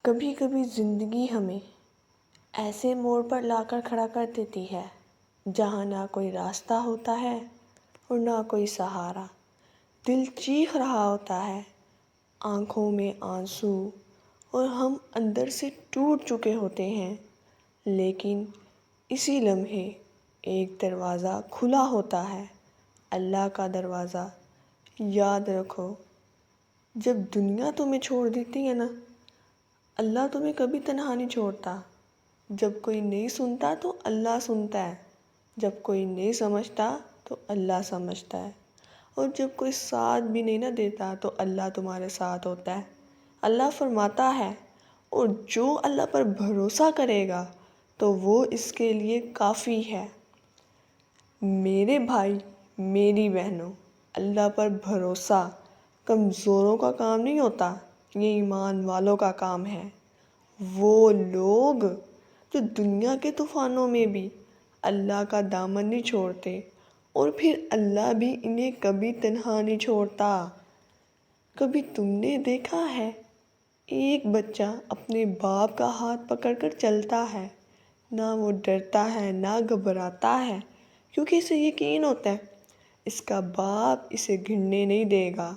کبھی کبھی زندگی ہمیں ایسے موڑ پر لا کر کھڑا کر دیتی ہے جہاں نہ کوئی راستہ ہوتا ہے اور نہ کوئی سہارا۔ دل چیخ رہا ہوتا ہے، آنکھوں میں آنسو، اور ہم اندر سے ٹوٹ چکے ہوتے ہیں، لیکن اسی لمحے ایک دروازہ کھلا ہوتا ہے، اللہ کا دروازہ۔ یاد رکھو، جب دنیا تمہیں چھوڑ دیتی ہے نا، اللہ تمہیں کبھی تنہا نہیں چھوڑتا۔ جب کوئی نہیں سنتا تو اللہ سنتا ہے، جب کوئی نہیں سمجھتا تو اللہ سمجھتا ہے، اور جب کوئی ساتھ بھی نہیں نہ دیتا تو اللہ تمہارے ساتھ ہوتا ہے۔ اللہ فرماتا ہے، اور جو اللہ پر بھروسہ کرے گا تو وہ اس کے لیے کافی ہے۔ میرے بھائی، میری بہنوں، اللہ پر بھروسہ کمزوروں کا کام نہیں ہوتا، یہ ایمان والوں کا کام ہے۔ وہ لوگ جو دنیا کے طوفانوں میں بھی اللہ کا دامن نہیں چھوڑتے، اور پھر اللہ بھی انہیں کبھی تنہا نہیں چھوڑتا۔ کبھی تم نے دیکھا ہے ایک بچہ اپنے باپ کا ہاتھ پکڑ کر چلتا ہے، نہ وہ ڈرتا ہے نہ گھبراتا ہے، کیونکہ اسے یقین ہوتا ہے اس کا باپ اسے گرنے نہیں دے گا۔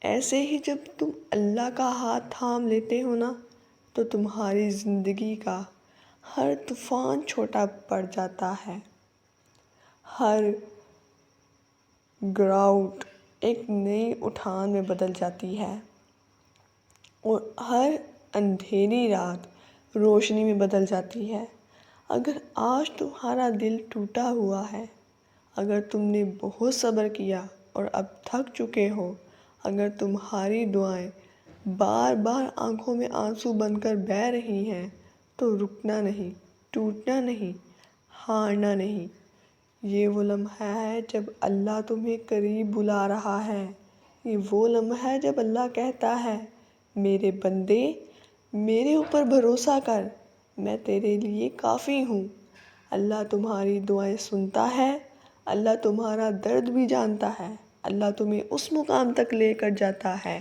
ایسے ہی جب تم اللہ کا ہاتھ تھام لیتے ہو نا، تو تمہاری زندگی کا ہر طوفان چھوٹا پڑ جاتا ہے، ہر گراوٹ ایک نئی اٹھان میں بدل جاتی ہے، اور ہر اندھیری رات روشنی میں بدل جاتی ہے۔ اگر آج تمہارا دل ٹوٹا ہوا ہے، اگر تم نے بہت صبر کیا اور اب تھک چکے ہو، اگر تمہاری دعائیں بار بار آنکھوں میں آنسو بن کر بہہ رہی ہیں، تو رکنا نہیں، ٹوٹنا نہیں، ہارنا نہیں۔ یہ وہ لمحہ ہے جب اللہ تمہیں قریب بلا رہا ہے۔ یہ وہ لمحہ ہے جب اللہ کہتا ہے، میرے بندے، میرے اوپر بھروسہ کر، میں تیرے لیے کافی ہوں۔ اللہ تمہاری دعائیں سنتا ہے، اللہ تمہارا درد بھی جانتا ہے، اللہ تمہیں اس مقام تک لے کر جاتا ہے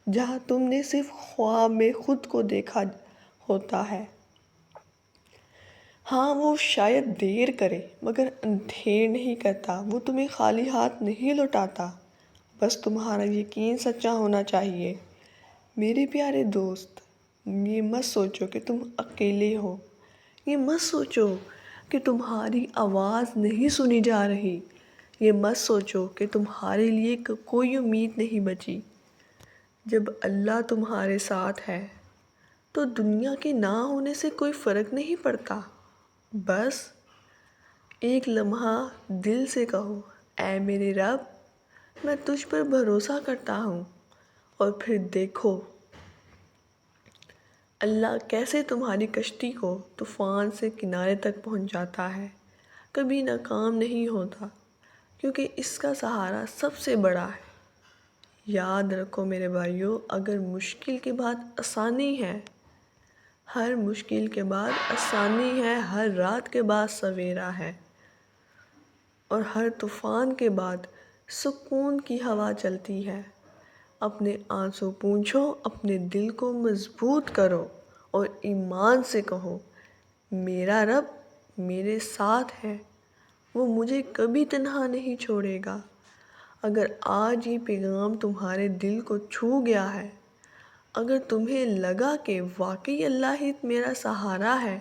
جہاں تم نے صرف خواب میں خود کو دیکھا ہوتا ہے۔ ہاں، وہ شاید دیر کرے مگر اندھیر نہیں کرتا، وہ تمہیں خالی ہاتھ نہیں لوٹاتا، بس تمہارا یقین سچا ہونا چاہیے۔ میرے پیارے دوست، یہ مت سوچو کہ تم اکیلے ہو، یہ مت سوچو کہ تمہاری آواز نہیں سنی جا رہی، یہ مت سوچو کہ تمہارے لیے کوئی امید نہیں بچی۔ جب اللہ تمہارے ساتھ ہے تو دنیا کے نہ ہونے سے کوئی فرق نہیں پڑتا۔ بس ایک لمحہ دل سے کہو، اے میرے رب، میں تجھ پر بھروسہ کرتا ہوں، اور پھر دیکھو اللہ کیسے تمہاری کشتی کو طوفان سے کنارے تک پہنچاتا ہے۔ کبھی ناکام نہیں ہوتا، کیونکہ اس کا سہارا سب سے بڑا ہے۔ یاد رکھو میرے بھائیوں، اگر مشکل کے بعد آسانی ہے، ہر مشکل کے بعد آسانی ہے، ہر رات کے بعد سویرا ہے، اور ہر طوفان کے بعد سکون کی ہوا چلتی ہے۔ اپنے آنسو پونچھو، اپنے دل کو مضبوط کرو، اور ایمان سے کہو، میرا رب میرے ساتھ ہے، وہ مجھے کبھی تنہا نہیں چھوڑے گا۔ اگر آج یہ پیغام تمہارے دل کو چھو گیا ہے، اگر تمہیں لگا کہ واقعی اللہ ہی میرا سہارا ہے،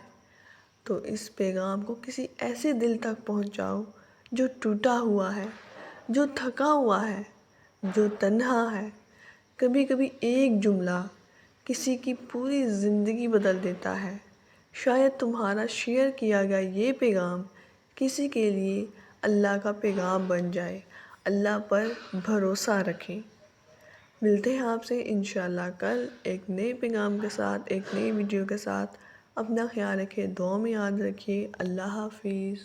تو اس پیغام کو کسی ایسے دل تک پہنچاؤ جو ٹوٹا ہوا ہے، جو تھکا ہوا ہے، جو تنہا ہے۔ کبھی کبھی ایک جملہ کسی کی پوری زندگی بدل دیتا ہے۔ شاید تمہارا شیئر کیا گیا یہ پیغام کسی کے لیے اللہ کا پیغام بن جائے۔ اللہ پر بھروسہ رکھیں۔ ملتے ہیں آپ سے انشاءاللہ کل ایک نئے پیغام کے ساتھ، ایک نئی ویڈیو کے ساتھ۔ اپنا خیال رکھیں، دعاؤں میں یاد رکھیے۔ اللہ حافظ۔